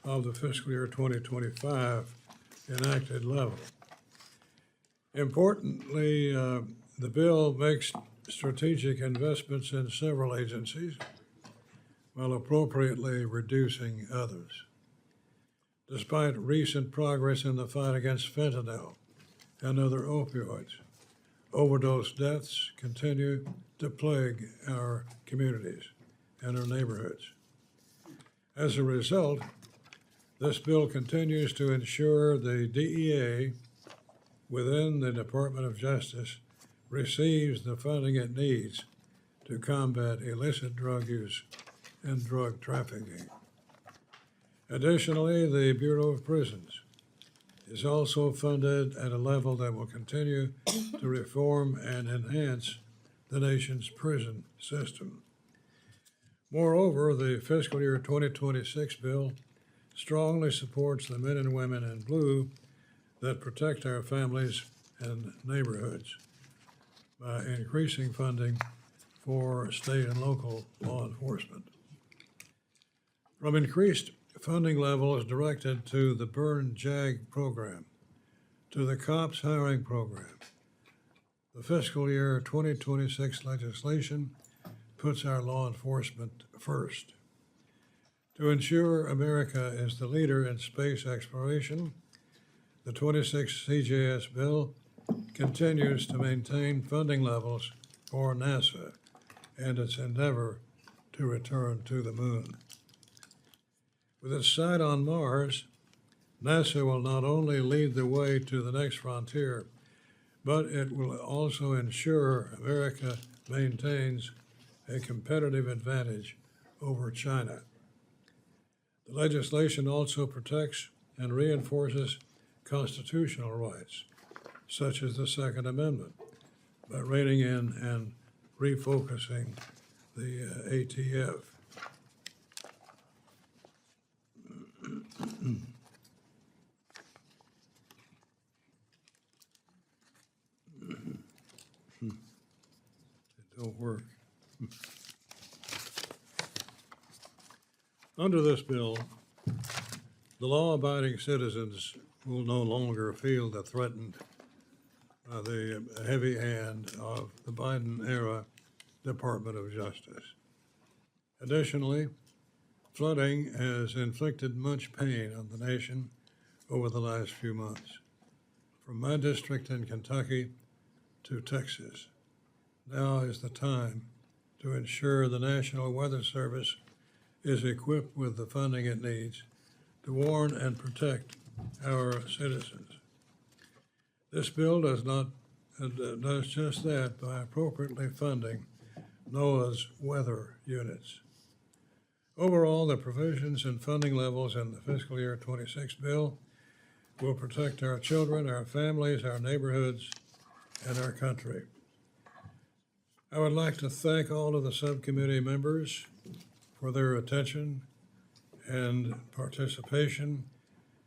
of the fiscal year 2025 enacted level. Importantly, the bill makes strategic investments in several agencies while appropriately reducing others. Despite recent progress in the fight against fentanyl and other opioids, overdose deaths continue to plague our communities and our neighborhoods. As a result, this bill continues to ensure the DEA within the Department of Justice receives the funding it needs to combat illicit drug use and drug trafficking. Additionally, the Bureau of Prisons is also funded at a level that will continue to reform and enhance the nation's prison system. Moreover, the fiscal year 2026 bill strongly supports the men and women in blue that protect our families and neighborhoods by increasing funding for state and local law enforcement. From increased funding levels directed to the Burn JAG program, to the COPS hiring program, the fiscal year 2026 legislation puts our law enforcement first. To ensure America is the leader in space exploration, the 26 CJS bill continues to maintain funding levels for NASA and its endeavor to return to the moon. With its sight on Mars, NASA will not only lead the way to the next frontier, but it will also ensure America maintains a competitive advantage over China. The legislation also protects and reinforces constitutional rights, such as the Second Amendment, by reining in and refocusing the ATF. It don't work. Under this bill, the law-abiding citizens will no longer feel the threatened by the heavy hand of the Biden-era Department of Justice. Additionally, flooding has inflicted much pain on the nation over the last few months. From my district in Kentucky to Texas, now is the time to ensure the National Weather Service is equipped with the funding it needs to warn and protect our citizens. This bill does just that by appropriately funding NOAA's weather units. Overall, the provisions and funding levels in the fiscal year 26 bill will protect our children, our families, our neighborhoods, and our country. I would like to thank all of the subcommittee members for their attention and participation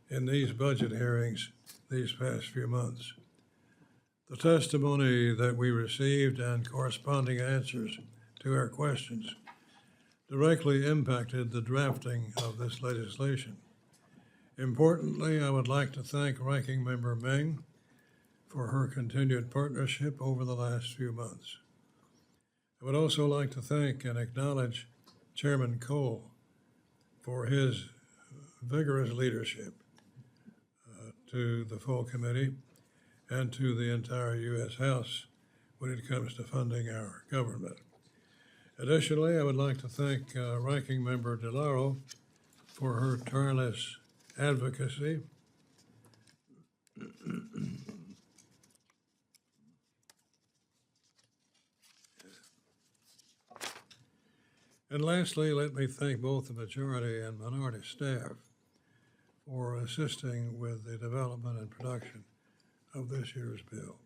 in these budget hearings these past few months. The testimony that we received and corresponding answers to our questions directly impacted the drafting of this legislation. Importantly, I would like to thank Ranking Member Meng for her continued partnership over the last few months. I would also like to thank and acknowledge Chairman Cole for his vigorous leadership to the full committee and to the entire U.S. House when it comes to funding our government. Additionally, I would like to thank Ranking Member DeLauro for her tireless advocacy. And lastly, let me thank both the majority and minority staff for assisting with the development and production of this year's bill.